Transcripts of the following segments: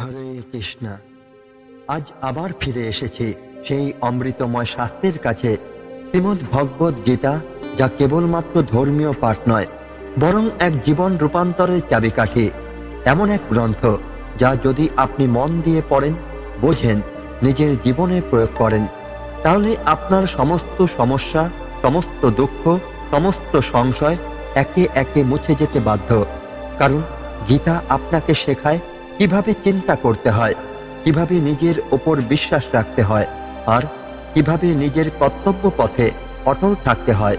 হরে কৃষ্ণ। আজ আবার ফিরে এসেছি সেই অমৃতময় শাস্ত্রের কাছে, শ্রীমদ্ ভগবদ গীতা, যা কেবলমাত্র ধর্মীয় পাঠ নয়, বরং এক জীবন রূপান্তরের চাবিকাঠি। এমন এক গ্রন্থ যা যদি আপনি মন দিয়ে পড়েন, বোঝেন, নিজের জীবনে প্রয়োগ করেন, তাহলে আপনার সমস্ত সমস্যা, সমস্ত দুঃখ, সমস্ত সংশয় একে একে মুছে যেতে বাধ্য। কারণ গীতা আপনাকে শেখায় কিভাবে চিন্তা করতে হয়, কিভাবে নিজের ওপর বিশ্বাস রাখতে হয়, আর কিভাবে নিজের কর্তব্য পথে অটল থাকতে হয়।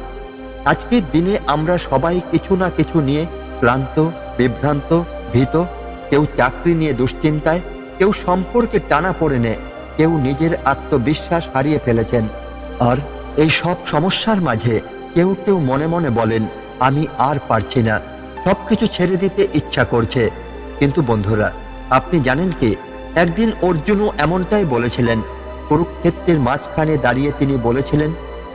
আজকের দিনে আমরা সবাই কিছু না কিছু নিয়ে ক্লান্ত, বিভ্রান্ত, ভীত। কেউ চাকরি নিয়ে দুশ্চিন্তায়, কেউ সম্পর্কে টানাপোড়েনে, কেউ নিজের আত্মবিশ্বাস হারিয়ে ফেলেছেন। আর এই সব সমস্যার মাঝে কেউ কেউ মনে মনে বলেন, আমি আর পারছি না, সবকিছু ছেড়ে দিতে ইচ্ছা করছে। কিন্তু বন্ধুরা, আপনি জানেন কি, একদিন অর্জুনও এমনটাই বলেছিলেন। কুরুক্ষেত্রের মাঝখানে দাঁড়িয়ে তিনি বলেছিলেন,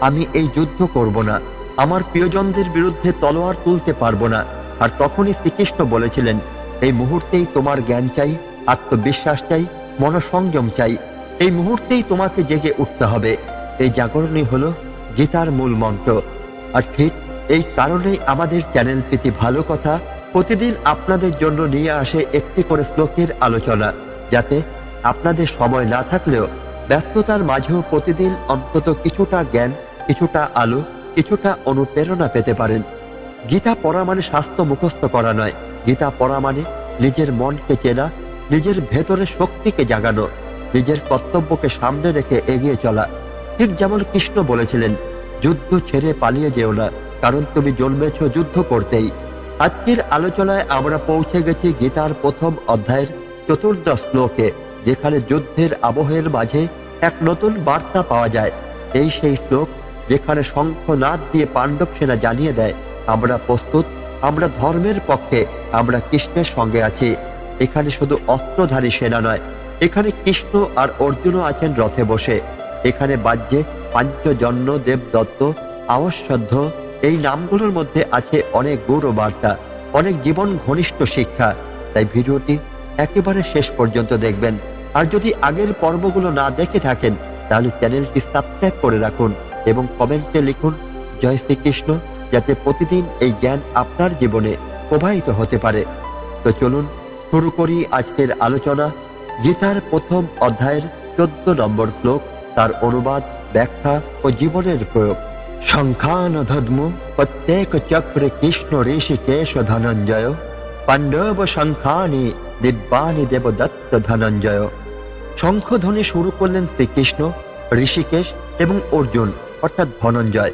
আমি এই যুদ্ধ করব না, আমার প্রিয়জনদের বিরুদ্ধে তলোয়ার তুলতে পারবো না। আর তখনই শ্রীকৃষ্ণ বলেছিলেন, এই মুহূর্তেই তোমার জ্ঞান চাই, আত্মবিশ্বাস চাই, মনসংযম চাই। এই মুহূর্তেই তোমাকে জেগে উঠতে হবে। এই জাগরণই হলো গীতার মূল মন্ত্র। আর ঠিক এই কারণেই আমাদের চ্যানেল প্রীতি ভালো কথা প্রতিদিন আপনাদের জন্য নিয়ে আসে একটি করে শ্লোকের আলোচনা, যাতে আপনাদের সময় না থাকলেও ব্যস্ততার মাঝেও প্রতিদিন অন্তত কিছুটা জ্ঞান, কিছুটা আলো, কিছুটা অনুপ্রেরণা পেতে পারেন। গীতা পড়া মানে শাস্ত্র মুখস্থ করা নয়। গীতা পড়া মানে নিজের মনকে চেনা, নিজের ভেতরে শক্তিকে জাগানো, নিজের কর্তব্যকে সামনে রেখে এগিয়ে চলা। ঠিক যেমন কৃষ্ণ বলেছিলেন, যুদ্ধ ছেড়ে পালিয়ে যেও না, কারণ তুমি জন্মেছ যুদ্ধ করতেই। আজকের আলোচনায় আমরা পৌঁছে গেছি গীতার প্রথম অধ্যায়ের 14 শ্লোকে, যেখানে যুদ্ধের আবহের মাঝে এক নতুন বার্তা পাওয়া যায়। এই সেই শ্লোক যেখানে শঙ্খনাদ দিয়ে পাণ্ডব সেনা জানিয়ে দেয়, আমরা প্রস্তুত, আমরা ধর্মের পক্ষে, আমরা কৃষ্ণের সঙ্গে আছি। এখানে শুধু অস্ত্রধারী সেনা নয়, এখানে কৃষ্ণ আর অর্জুনও আছেন রথে বসে। এখানে বাজ্যে পাঞ্চজন্য, দেবদত্ত, আওশ্যদ্ধ, এই নামগুলোর মধ্যে আছে অনেক গৌরব বার্তা, অনেক জীবন ঘনিষ্ঠ শিক্ষা। তাই ভিডিওটি একেবারে শেষ পর্যন্ত দেখবেন। আর যদি আগের পর্বগুলো না দেখে থাকেন, তাহলে চ্যানেলটি সাবস্ক্রাইব করে রাখুন এবং কমেন্টে লিখুন জয় শ্রীকৃষ্ণ, যাতে প্রতিদিন এই জ্ঞান আপনার জীবনে প্রবাহিত হতে পারে। তো চলুন শুরু করি আজকের আলোচনা। গীতার প্রথম অধ্যায়ের 14 নম্বর শ্লোক, তার অনুবাদ, ব্যাখ্যা ও জীবনের প্রয়োগ। শঙ্খান ধর্ম প্রত্যেক চক্রে কৃষ্ণ ঋষিকেশ ধনঞ্জয়, পাণ্ডব শঙ্খানি দিব্যানি দেবদত্ত ধনঞ্জয়। শঙ্খধ্বনি শুরু করলেন শ্রীকৃষ্ণ, ঋষিকেশ এবং অর্জুন অর্থাৎ ধনঞ্জয়।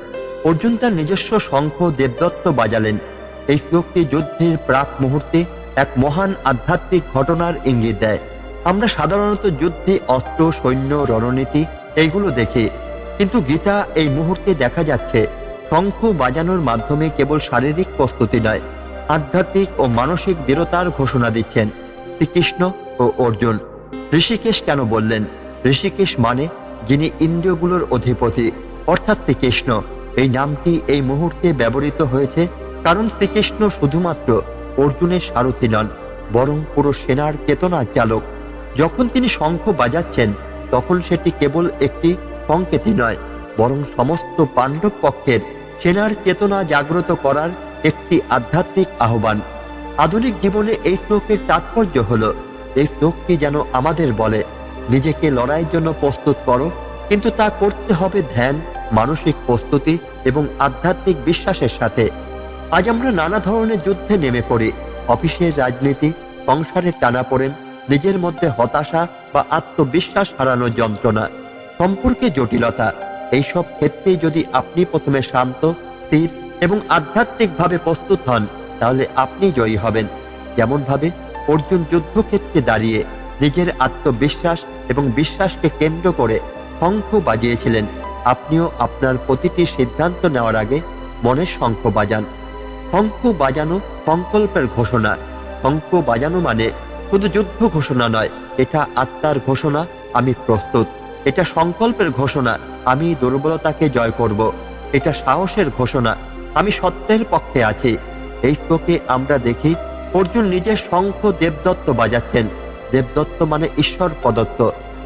অর্জুন তার নিজস্ব শঙ্খ দেবদত্ত বাজালেন। এই শ্লোকটি যুদ্ধের প্রাক মুহূর্তে এক মহান আধ্যাত্মিক ঘটনার ইঙ্গিত দেয়। আমরা সাধারণত যুদ্ধে অস্ত্র, সৈন্য, রণনীতি এইগুলো দেখি, কিন্তু গীতা এই মুহূর্তে দেখা যাচ্ছে শঙ্খ বাজানোর মাধ্যমে কেবল শারীরিক প্রস্তুতি নয়, আধ্যাত্মিক ও মানসিক দৃঢ়তার ঘোষণা দিচ্ছেন শ্রীকৃষ্ণ ও অর্জুন। ঋষিকেশ কেন বললেন? ঋষিকেশ মানে যিনি ইন্দ্রিয়গুলোর অধিপতি, অর্থাৎ শ্রীকৃষ্ণ। এই নামটি এই মুহূর্তে ব্যবহৃত হয়েছে কারণ শ্রীকৃষ্ণ শুধুমাত্র অর্জুনের সারথি নন, বরং পুরো সেনার চেতনার চালক। যখন তিনি শঙ্খ বাজাচ্ছেন, তখন সেটি কেবল একটি সংকেতই নয়, বরং সমস্ত পাণ্ডব পক্ষের সেনার চেতনা জাগ্রত করার একটি আধ্যাত্মিক আহ্বান। আধুনিক জীবনে এই শ্লোকের তাৎপর্য হলো, এই শ্লোকটি যেন আমাদের বলে, নিজেকে লড়াইয়ের জন্য প্রস্তুত করো, কিন্তু তা করতে হবে ধ্যান, মানসিক প্রস্তুতি এবং আধ্যাত্মিক বিশ্বাসের সাথে। আজ আমরা নানা ধরনের যুদ্ধে নেমে পড়ি। অফিসের রাজনীতি, সংসারের টানাপোড়েন, নিজের মধ্যে হতাশা বা আত্মবিশ্বাস হারানোর যন্ত্রণা, সম্পর্কে জটিলতা। এইসব ক্ষেত্রেই যদি আপনি প্রথমে শান্ত, স্থির এবং আধ্যাত্মিকভাবে প্রস্তুত হন, তাহলে আপনি জয়ী হবেন। যেমনভাবে অর্জুন যুদ্ধক্ষেত্রে দাঁড়িয়ে নিজের আত্মবিশ্বাস এবং বিশ্বাসকে কেন্দ্র করে শঙ্খ বাজিয়েছিলেন, আপনিও আপনার প্রতিটি সিদ্ধান্ত নেওয়ার আগে মনের শঙ্খ বাজান। শঙ্খ বাজানো সংকল্পের ঘোষণা। শঙ্খ বাজানো মানে শুধু যুদ্ধ ঘোষণা নয়, এটা আত্মার ঘোষণা, আমি প্রস্তুত। এটা সংকল্পের ঘোষণা, আমি দুর্বলতাকে জয় করব। এটা সাহসের ঘোষণা, আমি সত্যের পক্ষে আছি। এই শ্লোকে আমরা দেখি অর্জুন নিজের শঙ্খ দেবদত্ত বাজাচ্ছেন, দেবদত্ত মানে ঈশ্বর প্রদত্ত,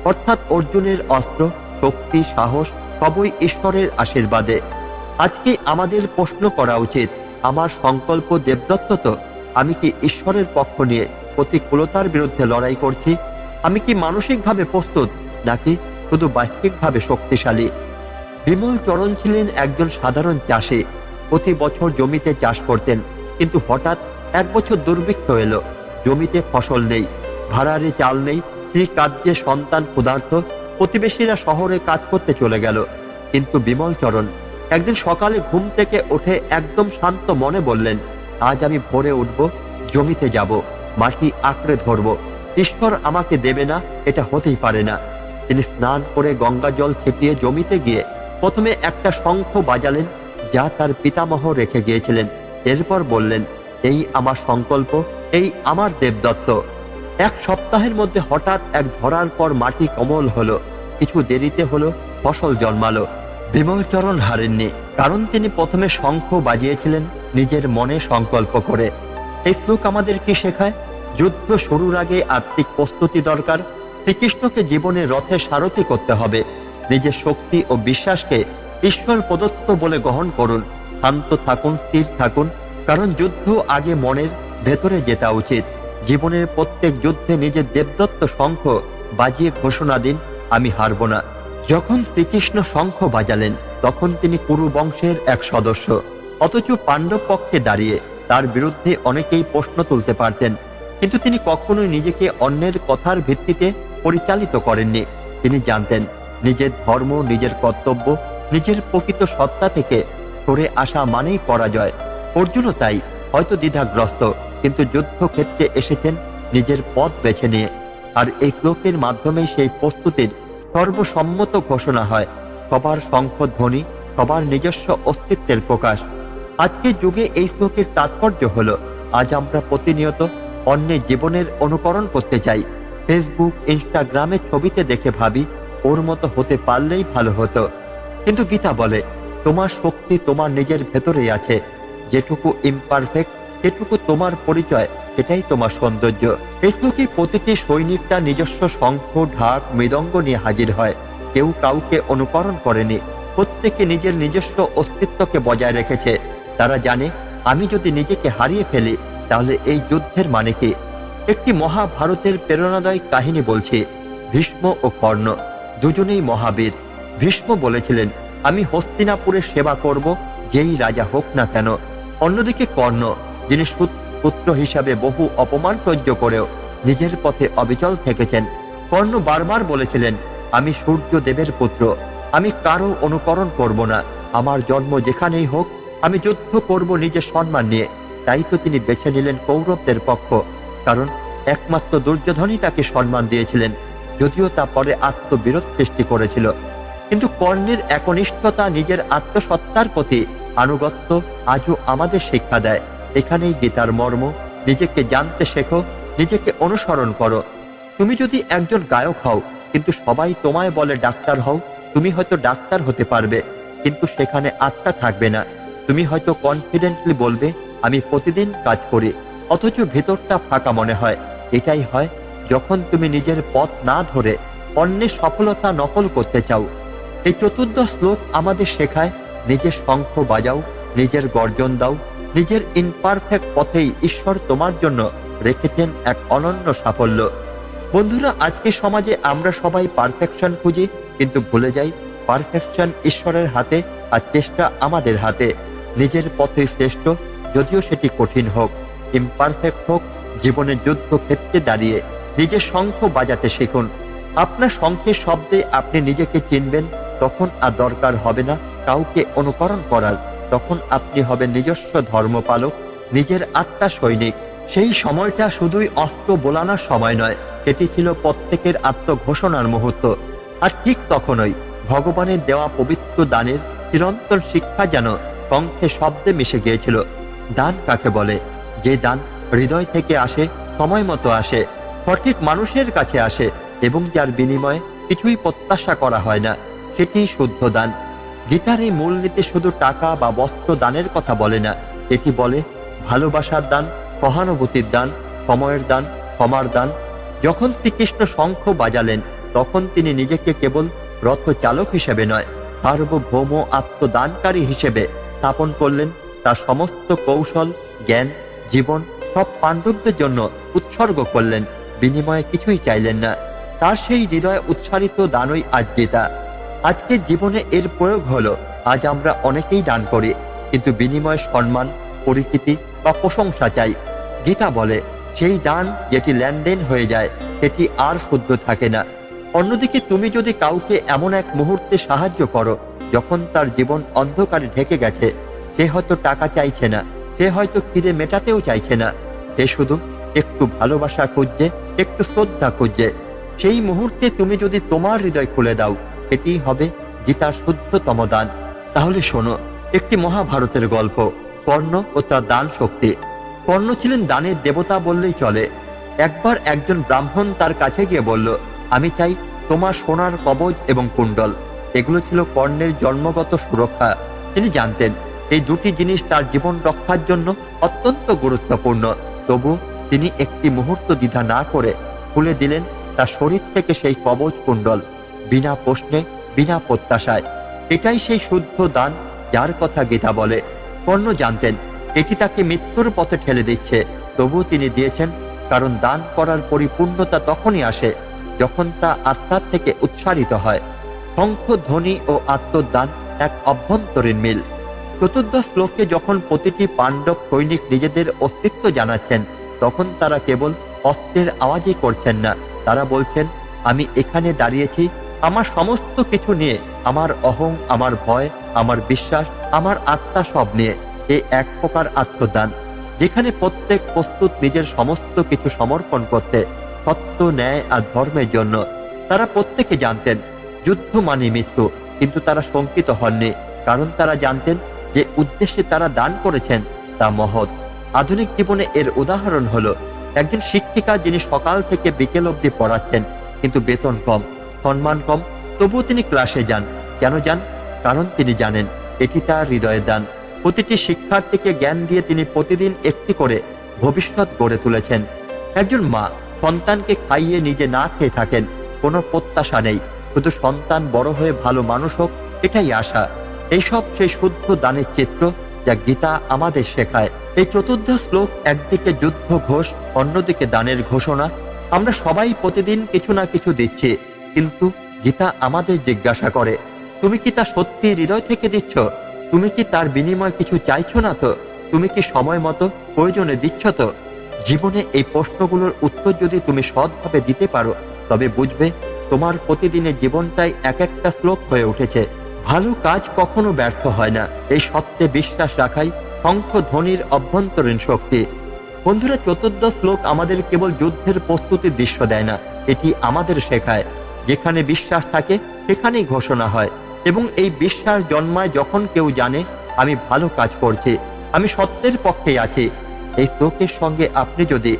অর্থাৎ অর্জুনের অস্ত্র, শক্তি, সাহস সবই ঈশ্বরের আশীর্বাদে। আজকে আমাদের প্রশ্ন করা উচিত, আমার সংকল্প দেবদত্ত তো? আমি কি ঈশ্বরের পক্ষ নিয়ে প্রতিকূলতার বিরুদ্ধে লড়াই করছি? আমি কি মানসিকভাবে প্রস্তুত, নাকি শুধু বাহ্যিকভাবে শক্তিশালী? বিমল চরণ ছিলেন একজন সাধারণ চাষি। প্রতি বছর জমিতে চাষ করতেন, কিন্তু হঠাৎ এক বছর দুর্ভিক্ষ এলো। জমিতে ফসল নেই, ভাড়ারে চাল নেই, স্ত্রী কাজে, সন্তান ক্ষুধার্ত, প্রতিবেশীরা শহরে কাজ করতে চলে গেল। কিন্তু বিমল চরণ একদিন সকালে ঘুম থেকে উঠে একদম শান্ত মনে বললেন, আজ আমি ভোরে উঠব, জমিতে যাব, মাটি আঁকড়ে ধরব। ঈশ্বর আমাকে দেবে না, এটা হতেই পারে না। তিনি স্নান করে গঙ্গা জল ছিটিয়ে জমিতে গিয়ে প্রথমে একটা শঙ্খ বাজালেন, যা তার পিতামহ রেখে গিয়েছিলেন। এরপর বললেন, এই আমার সংকল্প, এই আমার দেবদত্ত। এক সপ্তাহের মধ্যে হঠাৎ এক ধরার পর মাটি কোমল হলো। কিছু দেরিতে হলো, ফসল জন্মালো। বিমল চরণ হারেননি, কারণ তিনি প্রথমে শঙ্খ বাজিয়েছিলেন নিজের মনে সংকল্প করে। এই শ্লোক আমাদের কি শেখায়? যুদ্ধ শুরুর আগে আত্মিক প্রস্তুতি দরকার। শ্রীকৃষ্ণকে জীবনে রথে সারথি করতে হবে। নিজের শক্তি ও বিশ্বাসকে ঈশ্বর প্রদত্ত বলে গ্রহণ করুন। শান্ত থাকুন, স্থির থাকুন, কারণ যুদ্ধ আগে মনের ভেতরে যেতে উচিত। জীবনের প্রত্যেক যুদ্ধে নিজের দেবদত্ত শঙ্খ বাজিয়ে ঘোষণা দিন, আমি হারব না। যখন শ্রীকৃষ্ণ শঙ্খ বাজালেন, তখন তিনি কুরু বংশের এক সদস্য, অথচ পাণ্ডব পক্ষে দাঁড়িয়ে তার বিরুদ্ধে অনেকেই প্রশ্ন তুলতে পারতেন। কিন্তু তিনি কখনোই নিজেকে অন্যের কথার ভিত্তিতে পরিচালিত করেননি। তিনি জানতেন, নিজের ধর্ম, নিজের কর্তব্য, নিজের প্রকৃত সত্তা থেকে সরে আসা মানেই পরাজয়। অর্জুনও তাই, হয়তো দ্বিধাগ্রস্ত, কিন্তু যুদ্ধক্ষেত্রে এসেছেন নিজের পথ বেছে নিয়ে। আর এই শ্লোকের মাধ্যমেই সেই প্রস্তুতির সর্বসম্মত ঘোষণা হয়। সবার শঙ্খধ্বনি, সবার নিজস্ব অস্তিত্বের প্রকাশ। আজকের যুগে এই শ্লোকের তাৎপর্য হলো, আজ আমরা প্রতিনিয়ত অন্যের জীবনের অনুকরণ করতে চাই। ফেসবুক, ইনস্টাগ্রামে ছবিতে দেখে ভাবি, ওর মতো হতে পারলেই ভালো হতো। কিন্তু গীতা বলে, তোমার শক্তি তোমার নিজের ভেতরেই আছে। যেটুকু ইমপারফেক্ট, সেটুকু তোমার পরিচয়, সেটাই তোমার সৌন্দর্য। এই শ্লোকে প্রতিটি সৈনিক তার নিজস্ব শঙ্খ, ঢাক, মৃদঙ্গ নিয়ে হাজির হয়। কেউ কাউকে অনুকরণ করেনি, প্রত্যেকে নিজের নিজস্ব অস্তিত্বকে বজায় রেখেছে। তারা জানে, আমি যদি নিজেকে হারিয়ে ফেলি, তাহলে এই যুদ্ধের মানে কি? একটি মহাভারতের প্রেরণাদায়ক কাহিনী বলছি। ভীষ্ম ও কর্ণ দুজনেই মহাবীর। ভীষ্ম বলেছিলেন, আমি হস্তিনাপুরের সেবা করব, যেই রাজা হোক না কেন। অন্যদিকে কর্ণ, যিনি পুত্র হিসাবে বহু অপমান সহ্য করেও নিজের পথে অবিচল থেকেছেন। কর্ণ বারবার বলেছিলেন, আমি সূর্য দেবের পুত্র, আমি কারো অনুকরণ করব না। আমার জন্ম যেখানেই হোক, আমি যুদ্ধ করব নিজের সম্মান নিয়ে। তাই তো তিনি বেছে নিলেন কৌরবদের পক্ষ, কারণ একমাত্র দুর্যোধনই তাকে সম্মান দিয়েছিলেন, যদিও তা পরে আত্মবিরোধ সৃষ্টি করেছিল। কিন্তু কর্ণের একনিষ্ঠতা, নিজের আত্মসত্তার প্রতি আনুগত্য আজও আমাদের শিক্ষা দেয়। এখানেই গীতার মর্ম। নিজেকে জানতে শেখো, নিজেকে অনুসরণ করো। তুমি যদি একজন গায়ক হও, কিন্তু সবাই তোমায় বলে ডাক্তার হও, তুমি হয়তো ডাক্তার হতে পারবে, কিন্তু সেখানে আত্মা থাকবে না। তুমি হয়তো কনফিডেন্টলি বলবে, আমি প্রতিদিন কাজ করি, অথচ ভেতরটা ফাঁকা মনে হয়। এটাই হয় যখন তুমি নিজের পথ না ধরে অন্যের সফলতা নকল করতে চাও। এই চতুর্দশ শ্লোক আমাদের শেখায়, নিজের শঙ্খ বাজাও, নিজের গর্জন দাও। নিজের ইনপারফেক্ট পথেই ঈশ্বর তোমার জন্য রেখেছেন এক অনন্য সাফল্য। বন্ধুরা, আজকে সমাজে আমরা সবাই পারফেকশন খুঁজি, কিন্তু ভুলে যাই পারফেকশন ঈশ্বরের হাতে, আর চেষ্টা আমাদের হাতে। নিজের পথে শ্রেষ্ঠ, যদিও সেটি কঠিন হোক, ইমপারফেক্ট হোক। জীবনের যুদ্ধক্ষেত্রে দাঁড়িয়ে নিজের শঙ্খ বাজাতে শিখুন। আপনার শঙ্খের শব্দে আপনি নিজেকে চিনবেন, তখন আর দরকার হবে না কাউকে অনুকরণ করার। তখন আপনি হবেন নিজস্ব ধর্মপালক, নিজের আত্মা সৈনিক। সেই সময়টা শুধুই অস্ত্র বোলানোর সময় নয়, সেটি ছিল প্রত্যেকের আত্মঘোষণার মুহূর্ত। আর ঠিক তখনই ভগবানের দেওয়া পবিত্র দানের চিরন্তন শিক্ষা যেন শঙ্খে শব্দে মিশে গিয়েছিল। দান কাকে বলে? যে দান হৃদয় থেকে আসে, সময় মতো আসে, সঠিক মানুষের কাছে আসে, এবং যার বিনিময়ে কিছুই প্রত্যাশা করা হয় না, সেটি শুদ্ধ দান। গীতার এই মূলনীতি শুধু টাকা বা বস্ত্র দানের কথা বলে না, এটি বলে ভালোবাসার দান, সহানুভূতির দান, সময়ের দান, ক্ষমার দান। যখন শ্রীকৃষ্ণ শঙ্খ বাজালেন, তখন তিনি নিজেকে কেবল রথ চালক হিসেবে নয়, সার্বভৌম আত্মদানকারী হিসেবে স্থাপন করলেন। তার সমস্ত কৌশল, জ্ঞান, জীবন সব পাণ্ডবদের জন্য উৎসর্গ করলেন, বিনিময়ে কিছুই চাইলেন না। তার সেই হৃদয় উৎসারিত দানই আজ গীতা। আজকের জীবনে এর প্রয়োগ হলো, আজ আমরা অনেকেই দান করি, কিন্তু বিনিময়ে সম্মান, পরিচিতি বা প্রশংসা চাই। গীতা বলে, সেই দান যেটি লেনদেন হয়ে যায় সেটি আর শুদ্ধ থাকে না। অন্যদিকে তুমি যদি কাউকে এমন এক মুহূর্তে সাহায্য করো যখন তার জীবন অন্ধকারে ঢেকে গেছে, সে হয়তো টাকা চাইছে না, সে হয়তো খিদে মেটাতেও চাইছে না, সে শুধু একটু ভালোবাসা খুঁজছে, একটু শ্রদ্ধা খুঁজছে, সেই মুহূর্তে তুমি যদি তোমার হৃদয় খুলে দাও, এটি হবে গীতার শুদ্ধতম দান। তাহলে শোনো একটি মহাভারতের গল্প, কর্ণ ও তার দান শক্তি। কর্ণ ছিলেন দানের দেবতা বললেই চলে। একবার একজন ব্রাহ্মণ তার কাছে গিয়ে বলল, আমি চাই তোমার সোনার কবচ এবং কুণ্ডল। এগুলো ছিল কর্ণের জন্মগত সুরক্ষা। তিনি জানতেন এই দুটি জিনিস তার জীবন রক্ষার জন্য অত্যন্ত গুরুত্বপূর্ণ। তবু তিনি একটি মুহূর্ত দ্বিধা না করে খুলে দিলেন তার শরীর থেকে সেই কবচ কুণ্ডল, বিনা প্রশ্নে, বিনা প্রত্যাশায়। এটাই সেই শুদ্ধ দান যার কথা গীতা বলে। কর্ণ জানতেন এটি তাকে মৃত্যুর পথে ঠেলে দিচ্ছে, তবু তিনি দিয়েছেন, কারণ দান করার পরিপূর্ণতা তখনই আসে যখন তা আত্মার থেকে উৎসারিত হয়। শঙ্খ ধ্বনি ও আত্মদান এক অভ্যন্তরীণ মিল। চতুর্দশ শ্লোকে যখন প্রতিটি পাণ্ডব সৈনিক নিজেদের অস্তিত্ব জানাচ্ছেন, তখন তারা কেবল অস্ত্রের আওয়াজই করছেন না, তারা বলছেন, আমি এখানে দাঁড়িয়েছি আমার সমস্ত কিছু নিয়ে, আমার অহং, আমার ভয়, আমার বিশ্বাস, আমার আত্মা সব নিয়ে। এ এক প্রকার আত্মদান, যেখানে প্রত্যেক প্রস্তুত নিজের সমস্ত কিছু সমর্পণ করতে, সত্য, ন্যায় আর ধর্মের জন্য। তারা প্রত্যেকে জানতেন যুদ্ধ মানে মৃত্যু, কিন্তু তারা শঙ্কিত হননি, কারণ তারা জানতেন যে উদ্দেশ্যে তারা দান করেছেন তা মহৎ। আধুনিক জীবনে এর উদাহরণ হলো একজন শিক্ষিকা, যিনি সকাল থেকে বিকেল অবধি পড়াচ্ছেন, কিন্তু বেতন কম, সম্মান কম, তবুও তিনি ক্লাসে যান। কেন যান? কারণ তিনি জানেন এটি তার হৃদয়ের দান। প্রতিটি শিক্ষার্থীকে জ্ঞান দিয়ে তিনি প্রতিদিন একটি করে ভবিষ্যৎ গড়ে তুলেছেন। একজন মা সন্তানকে খাইয়ে নিজে না খেয়ে থাকেন, কোনো প্রত্যাশা নেই, শুধু সন্তান বড় হয়ে ভালো মানুষ হোক, এটাই আশা। এইসব সেই শুদ্ধ দানের চিত্র যা গীতা আমাদের শেখায়। এই চতুর্থ শ্লোক একদিকে যুদ্ধ ঘোষ, অন্যদিকে দানের ঘোষণা। আমরা সবাই প্রতিদিন কিছু না কিছু দিচ্ছি, কিন্তু গীতা আমাদের জিজ্ঞাসা করে, তুমি কি তা সত্যি হৃদয় থেকে দিচ্ছ? তুমি কি তার বিনিময়ে কিছু চাইছো না তো? তুমি কি সময় মতো প্রয়োজনে দিচ্ছ তো? জীবনে এই প্রশ্নগুলোর উত্তর যদি তুমি সৎভাবে দিতে পারো, তবে বুঝবে তোমার প্রতিদিনের জীবনটাই এক একটা শ্লোক হয়ে উঠেছে। ভালো কাজ কখনো ব্যর্থ হয় না, এই সত্যে বিশ্বাস রাখাই শঙ্খ ধ্বনির অভ্যন্তরীণ শক্তি। বন্ধুরা, চতুর্দশ শ্লোক আমাদের কেবল যুদ্ধের প্রস্তুতির দৃশ্য দেয় না, এটি আমাদের শেখায় যেখানে বিশ্বাস থাকে সেখানেই ঘোষণা হয়, এবং এই বিশ্বাস জন্মায় যখন কেউ জানে আমি ভালো কাজ করছি, আমি সত্যের পক্ষে আছি। এই শ্লোকের সঙ্গে আপনি যদি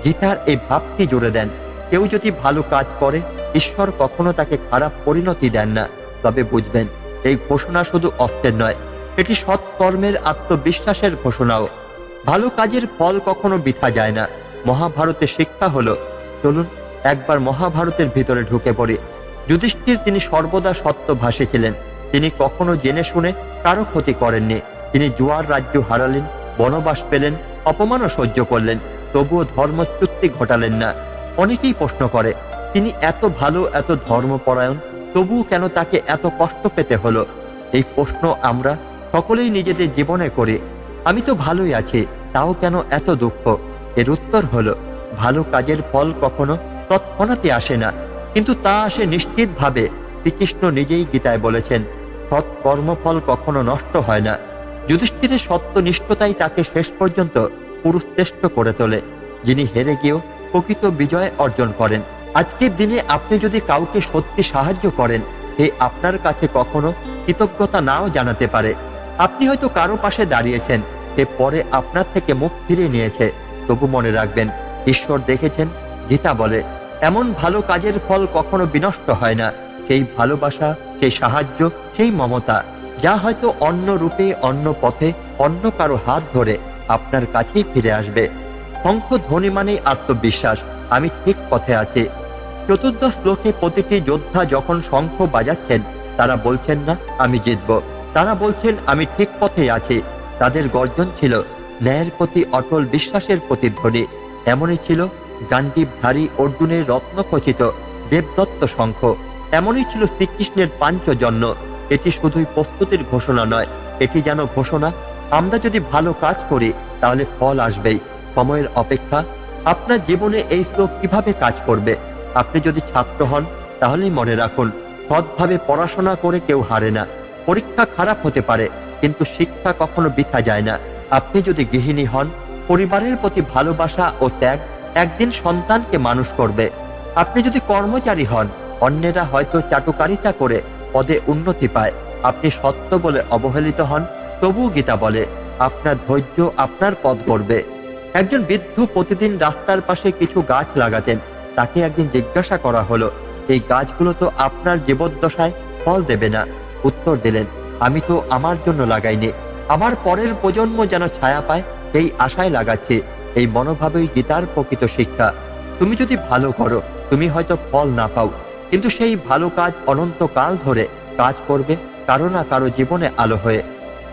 গীতার এই ভাবটি জুড়ে দেন, কেউ যদি ভালো কাজ করে, ঈশ্বর কখনো তাকে খারাপ পরিণতি দেন না, তবে বুঝবেন এই ঘোষণা শুধু অস্ত্রের নয়, এটি সৎকর্মের আত্মবিশ্বাসের ঘোষণাও। ভালো কাজের ফল কখনো বৃথা যায় না। মহাভারতের শিক্ষা হলো, চলুন একবার মহাভারতের ভিতরে ঢুকে পড়ি। যুধিষ্ঠির, তিনি সর্বদা সত্যভাষী ছিলেন। তিনি কখনো জেনে শুনে কারো ক্ষতি করেননি। তিনি জুয়ার রাজ্য হারালেন, বনবাস পেলেন, অপমানও সহ্য করলেন, তবুও ধর্মচ্যুতি ঘটালেন না। অনেকেই প্রশ্ন করে, তিনি এত ভালো, এত ধর্মপরায়ণ, তবুও কেন তাকে এত কষ্ট পেতে হলো? এই প্রশ্ন আমরা সকলেই নিজেদের জীবনে করি। আমি তো ভালোই আছি, তাও কেন এত দুঃখ? এর উত্তর হলো, ভালো কাজের ফল কখনো তৎক্ষণাৎ আসে না, কিন্তু তা আসে নিশ্চিতভাবে। শ্রীকৃষ্ণ নিজেই গীতায় বলেছেন, সৎ কর্মফল কখনো নষ্ট হয় না। যুধিষ্ঠিরের সত্যনিষ্ঠতাই তাকে শেষ পর্যন্ত পুরুষশ্রেষ্ঠ করে তোলে, যিনি হেরে গিয়েও প্রকৃত বিজয় অর্জন করেন। আজকের দিনে আপনি যদি কাউকে সত্যি সাহায্য করেন, সে আপনার কাছে কখনো কৃতজ্ঞতা নাও জানাতে পারে। আপনি হয়তো কারো পাশে দাঁড়িয়েছেন, সে পরে আপনার থেকে মুখ ফিরিয়ে নিয়েছে, তবু মনে রাখবেন, ঈশ্বর দেখেছেন। গীতা বলে, এমন ভালো কাজের ফল কখনো বিনষ্ট হয় না। সেই ভালোবাসা, সেই সাহায্য, সেই মমতা, যা হয়তো অন্য রূপে, অন্য পথে, অন্য কারো হাত ধরে আপনার কাছেই ফিরে আসবে। শঙ্খ ধ্বনি মানেই আত্মবিশ্বাস, আমি ঠিক পথে আছি। চতুর্দশ শ্লোকে প্রতিটি যোদ্ধা যখন শঙ্খ বাজাচ্ছেন, তারা বলছেন না আমি জিতব, তারা বলছেন আমি ঠিক পথে আছি। তাদের গর্জন ছিল ন্যায়ের প্রতি অটল বিশ্বাসের প্রতিধ্বনি। এমনই ছিল গান্ডীবধারী অর্জুনের রত্নখচিত দেবদত্ত শঙ্খ। এমনই ছিল শ্রীকৃষ্ণের পাঞ্চজন্য। এটি শুধুই প্রস্তুতির ঘোষণা নয়, এটি যেন ঘোষণা, আমরা যদি ভালো কাজ করি তাহলে ফল আসবেই। সময়ের অপেক্ষা। আপনার জীবনে এই শ্লোক কিভাবে কাজ করবে? আপনি যদি ছাত্র হন তাহলেই মনে রাখুন, সৎভাবে পড়াশোনা করে কেউ হারে না। পরীক্ষা খারাপ হতে পারে, কিন্তু শিক্ষা কখনো বৃথা যায় না। আপনি যদি গৃহিণী হন, পরিবারের প্রতি ভালোবাসা ও ত্যাগ একদিন সন্তানকে মানুষ করবে। আপনি যদি কর্মচারী হন, অন্যেরা হয়তো চাটুকারিতা করে পদে উন্নতি পায়। আপনি সত্য বলে অবহেলিত হন, তবুও গীতা বলে আপনার ধৈর্য আপনার পথ গড়বে। একজন বৃদ্ধ প্রতিদিন রাস্তার পাশে কিছু গাছ লাগাতেন। তাকে একদিন জিজ্ঞাসা করা হলো, এই গাছগুলো তো আপনার জীবদ্দশায় ফল দেবে না। উত্তর দিলেন, আমি তো আমার জন্য লাগাইনি, আমার পরের প্রজন্ম যেন ছায়া পায় সেই আশায় লাগাচ্ছি। এই মনোভাবেই গীতার প্রকৃত শিক্ষা। তুমি যদি ভালো করো, তুমি হয়তো ফল না পাও, কিন্তু সেই ভালো কাজ অনন্তকাল ধরে কাজ করবে কারো না কারো জীবনে আলো হয়ে।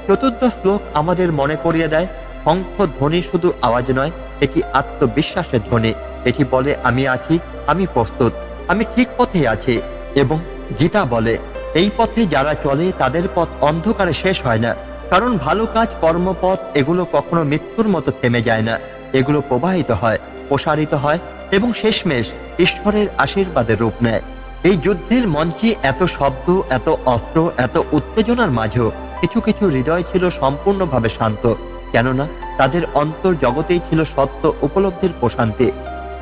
চতুর্দশ শ্লোক আমাদের মনে করিয়ে দেয়, শঙ্খ ধ্বনি শুধু আওয়াজ নয়, এটি আত্মবিশ্বাসের ধ্বনি। এটি বলে আমি আছি, আমি প্রস্তুত, আমি ঠিক পথে আছি। এবং গীতা বলে এই পথে যারা চলে তাদের পথ অন্ধকারে শেষ হয় না। কারণ ভালো কাজ, কর্মপথ এগুলো কখনো মৃত্যুর মতো থেমে যায় না। এগুলো প্রবাহিত হয়, প্রসারিত হয় এবং শেষমেশ ঈশ্বরের আশীর্বাদের রূপ নেয়। এই যুদ্ধের মঞ্চে এত শব্দ, এত অস্ত্র, এত উত্তেজনার মাঝেও কিছু কিছু হৃদয় ছিল সম্পূর্ণভাবে শান্ত। কেননা তাদের অন্তর জগতেই ছিল সত্য উপলব্ধির প্রশান্তি।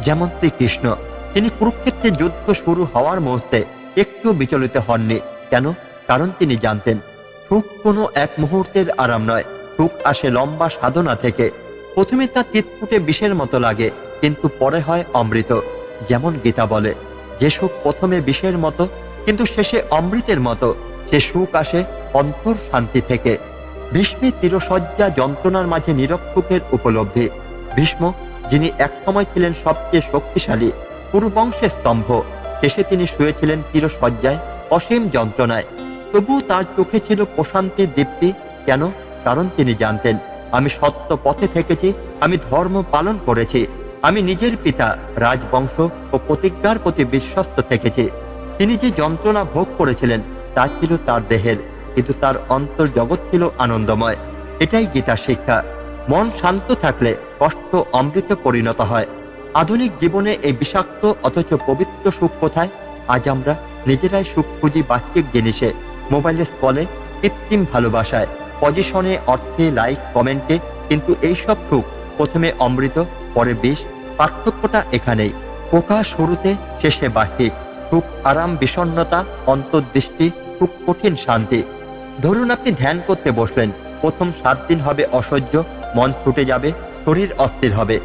যেমন শ্রীকৃষ্ণ, তিনি কুরুক্ষেত্রে যুদ্ধ শুরু হওয়ার মুহূর্তে একটু বিচলিত হননি। কেন? কারণ তিনি জানতেন সুখ কোনো এক মুহূর্তের আরাম নয়, সুখ আসে লম্বা সাধনা থেকে। প্রথমে তা তিতকুটে বিষের মতো লাগে, কিন্তু পরে হয় অমৃত। যেমন গীতা বলে, যে সুখ প্রথমে বিষের মতো কিন্তু শেষে অমৃতের মতো, সে সুখ আসে অন্তর শান্তি থেকে। ভীষ্মের তীরসজ্জা যন্ত্রণার মাঝে নিরক্ষের উপলব্ধি। ভীষ্ম, যিনি একসময় ছিলেন সবচেয়ে শক্তিশালী, কুরুবংশের স্তম্ভ, শেষে তিনি শুয়েছিলেন তীরসজ্জায় অসীম যন্ত্রণায়। তবুও তার চোখে ছিল প্রশান্তির দীপ্তি। কেন? কারণ তিনি জানতেন আমি সত্য পথে থেকেছি, আমি ধর্ম পালন করেছি, আমি নিজের পিতা, রাজবংশ ও প্রতিজ্ঞার প্রতি বিশ্বস্ত থেকেছি। তিনি যে যন্ত্রণা ভোগ করেছিলেন তা ছিল তার দেহের, কিন্তু তার অন্তর জগৎ ছিল আনন্দময়। এটাই গীতার শিক্ষা। মন শান্ত থাকলে কষ্ট অমৃতে পরিণত হয়। আধুনিক জীবনে এই বিষাক্ত অথচ পবিত্র সুখ কোথায়? আজ আমরা নিজেরাই সুখ খুঁজি বাহ্যিক জিনিসে, মোবাইলের স্কলে, কৃত্রিম ভালোবাসায়, পজিশনে, অর্থে, লাইক, কমেন্টে। কিন্তু এইসব সুখ প্রথমে অমৃত, পরে বিষ। পার্থক্যটা এখানেই। পোকা শুরুতে, শেষে বাহ্যিক। সুখ আরাম, বিষণ্ণতা, অন্তর্দৃষ্টি, সুখ কঠিন শান্তি। ধরুন আপনি ধ্যান করতে বসলেন, প্রথম 7 দিন হবে অসহ্য, মন ছুটে যাবে, শরীর অস্থির হবে।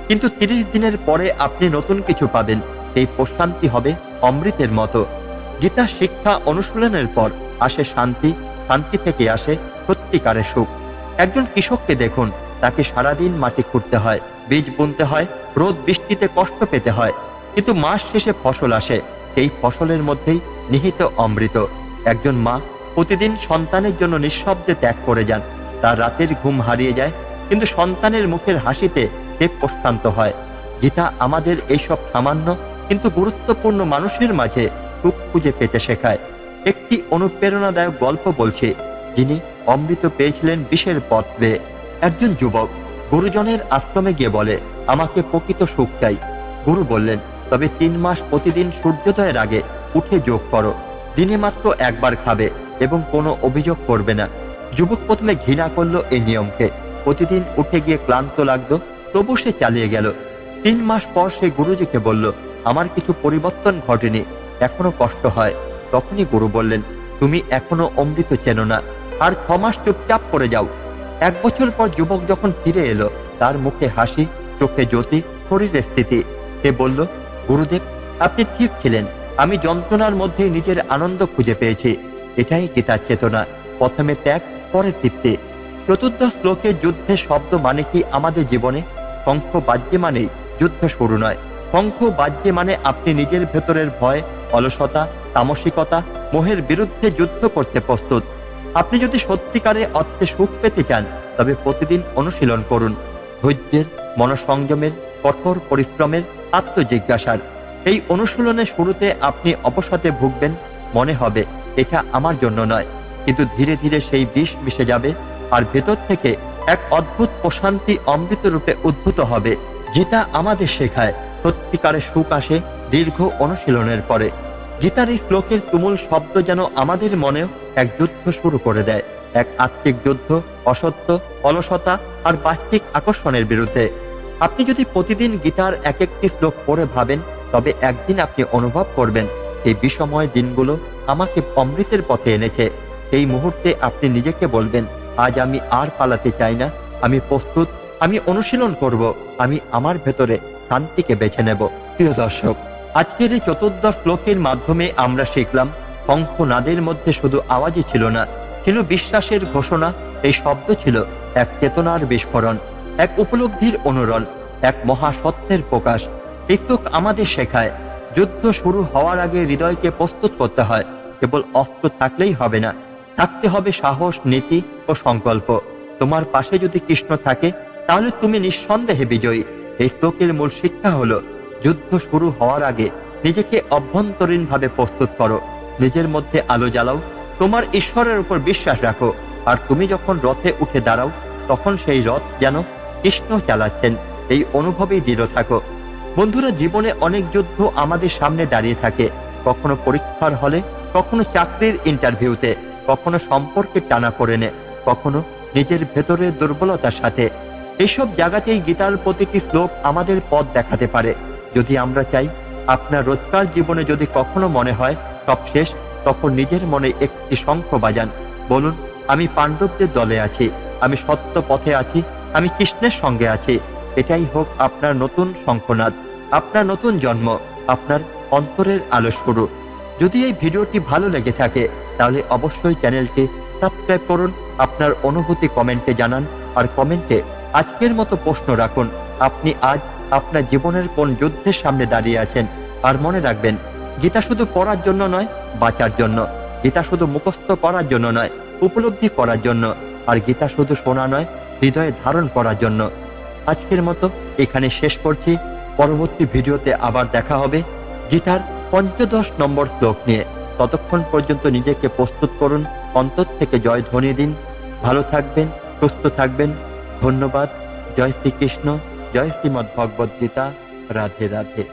কিন্তু 30 দিনের পরে আপনি নতুন কিছু পাবেন, সেই প্রশান্তি হবে অমৃতের মতো। গীতার শিক্ষা অনুশীলনের পর আসে শান্তি, শান্তি থেকে আসে সত্যিকারের সুখ। একজন কৃষককে দেখুন, তাকে সারাদিন মাটি খুঁড়তে হয়, বীজ বুনতে হয়, রোদ বৃষ্টিতে কষ্ট পেতে হয়, কিন্তু মাস শেষে ফসল আসে। সেই ফসলের মধ্যেই নিহিত অমৃত। একজন মা প্রতিদিন সন্তানের জন্য নিঃশব্দে ত্যাগ করে যান, তার রাতের ঘুম হারিয়ে যায়, কিন্তু সন্তানের মুখের হাসিতে সে প্রশান্ত হয়। গীতা আমাদের এইসব সামান্য কিন্তু গুরুত্বপূর্ণ মানুষের মাঝে সুখ খুঁজে পেতে শেখায়। একটি অনুপ্রেরণাদায়ক গল্প বলছে, যিনি অমৃত পেয়েছিলেন বিষের পথ বেয়ে। একজন যুবক গুরুজনের আশ্রমে গিয়ে বলে, আমাকে প্রকৃত সুখ চাই। গুরু বললেন, তবে 3 মাস প্রতিদিন সূর্যোদয়ের আগে উঠে যোগ করো, দিনে মাত্র একবার খাবে এবং কোনো অভিযোগ করবে না। যুবক প্রথমে ঘৃণা করলো এই নিয়মকে, প্রতিদিন উঠে গিয়ে ক্লান্ত লাগতো, তবু সে চালিয়ে গেল। 3 মাস পর সে গুরুজিকে বলল, আমার কিছু পরিবর্তন ঘটেনি, এখনো কষ্ট হয়। তখনই গুরু বললেন, তুমি এখনো অমৃত চেনো না, আর 6 মাস চুপচাপ করে যাও। 1 বছর পর যুবক যখন ফিরে এলো, তার মুখে হাসি, চোখে জ্যোতি, শরীরে স্থিতি। সে বলল, গুরুদেব, আপনি ঠিক ছিলেন, আমি যন্ত্রণার মধ্যে নিজের আনন্দ খুঁজে পেয়েছি। এটাই গীতার চেতনা, প্রথমে ত্যাগ, পরে তৃপ্তি। চতুর্দশ শ্লোকে যুদ্ধের শব্দ মানে কি আমাদের জীবনে? শঙ্খ বাজছে মানেই যুদ্ধ শুরু নয়, শঙ্খ বাজছে মানে আপনি নিজের ভেতরের ভয়, অলসতা, তামসিকতা, মোহের বিরুদ্ধে যুদ্ধ করতে প্রস্তুত। আপনি যদি সত্যিকারে অর্থে সুখ পেতে চান তবে প্রতিদিন অনুশীলন করুন, ধৈর্যের, মনসংযমের, কঠোর পরিশ্রমের, আত্মজিজ্ঞাসার। এই অনুশীলনের শুরুতে আপনি অবসাদে ভুগবেন, মনে হবে এটা আমার জন্য নয়, কিন্তু ধীরে ধীরে সেই বিষ মিশে যাবে আর ভেতর থেকে এক অদ্ভুত প্রশান্তি অমৃত রূপে উদ্ভূত হবে। গীতা আমাদের শেখায় সত্যিকারের সুখ আসে দীর্ঘ অনুশীলনের পরে। গীতার এই শ্লোকের তুমুল শব্দ যেন আমাদের মনেও এক যুদ্ধ শুরু করে দেয়, এক আত্মিক যুদ্ধ, অসত্য, অলসতা আর বাহ্যিক আকর্ষণের বিরুদ্ধে। আপনি যদি প্রতিদিন গীতার এক একটি শ্লোক পড়ে ভাবেন তবে একদিন আপনি অনুভব করবেন এই বিষময় দিনগুলো আমাকে অমৃতের পথে এনেছে। এই মুহূর্তে আপনি নিজেকে বলবেন, আজ আমি আর পালাতে চাই না, আমি প্রস্তুত, আমি অনুশীলন করব, আমি আমার ভেতরে শান্তিকে বেছে নেব। প্রিয় দর্শক, আজকের এই চতুর্দশ শ্লোকের মাধ্যমে আমরা শিখলাম শঙ্খনাদের মধ্যে শুধু আওয়াজই ছিল না, ছিল বিশ্বাসের ঘোষণা। এই শব্দ ছিল এক চেতনার বিস্ফোরণ, এক উপলব্ধির অনুরণ, এক মহাসত্যের প্রকাশ। এই শ্লোক আমাদের শেখায় যুদ্ধ শুরু হওয়ার আগে হৃদয়কে প্রস্তুত করতে হয়। কেবল অস্ত্র থাকলেই হবে না, থাকতে হবে সাহস, নীতি ও সংকল্প। তোমার পাশে যদি কৃষ্ণ থাকে তাহলে তুমি নিঃসন্দেহে বিজয়ী। এই শ্লোকের মূল শিক্ষা হলো যুদ্ধ শুরু হওয়ার আগে নিজেকে অভ্যন্তরীণভাবে প্রস্তুত করো, নিজের মধ্যে আলো জ্বালাও, তোমার ঈশ্বরের উপর বিশ্বাস রাখো। আর তুমি যখন রথে উঠে দাঁড়াও তখন সেই রথ যেন কৃষ্ণ চালাচ্ছেন, এই অনুভবেই দৃঢ় থাকো। বন্ধুরা, জীবনে অনেক যুদ্ধ আমাদের সামনে দাঁড়িয়ে থাকে, কখনো পরীক্ষার হলে, কখনো চাকরির ইন্টারভিউতে, কখনো সম্পর্কের টানাপোড়েনে, কখনো নিজের ভেতরের দুর্বলতার সাথে। এইসব জায়গাতেই গীতার প্রতিটি শ্লোক আমাদের পথ দেখাতে পারে। যদি আমরা চাই আপনার রোজকার জীবনে যদি কখনো মনে হয় সব শেষ, তখন নিজের মনে একটি শঙ্খ বাজান, বলুন, আমি পাণ্ডবদের দলে আছি, আমি সত্য পথে আছি, আমি কৃষ্ণের সঙ্গে আছি। এটাই হোক আপনার নতুন শঙ্খনাদ, আপনার নতুন জন্ম, আপনার অন্তরের আলো শুরু। যদি এই ভিডিওটি ভালো লেগে থাকে তাহলে অবশ্যই চ্যানেলটি সাবস্ক্রাইব করুন, আপনার অনুভূতি কমেন্টে জানান, আর কমেন্টে আজকের মতো প্রশ্ন রাখুন, আপনি আজ আপনার জীবনের কোন যুদ্ধের সামনে দাঁড়িয়ে আছেন। আর মনে রাখবেন, গীতা শুধু পড়ার জন্য নয়, বাঁচার জন্য। গীতা শুধু মুখস্থ করার জন্য নয়, উপলব্ধি করার জন্য। আর গীতা শুধু শোনা নয়, হৃদয়ে ধারণ করার জন্য। আজকের মতো এখানে শেষ করছি, পরবর্তী ভিডিওতে আবার দেখা হবে গীতার 15 নম্বর শ্লোক নিয়ে। ততক্ষণ পর্যন্ত নিজেকে প্রস্তুত করুন, অন্তর থেকে জয় ধ্বনি দিন। ভালো থাকবেন, সুস্থ থাকবেন। ধন্যবাদ। জয় শ্রীকৃষ্ণ, জয় শ্রীমদ্ ভগবদ্ গীতা। রাধে রাধে।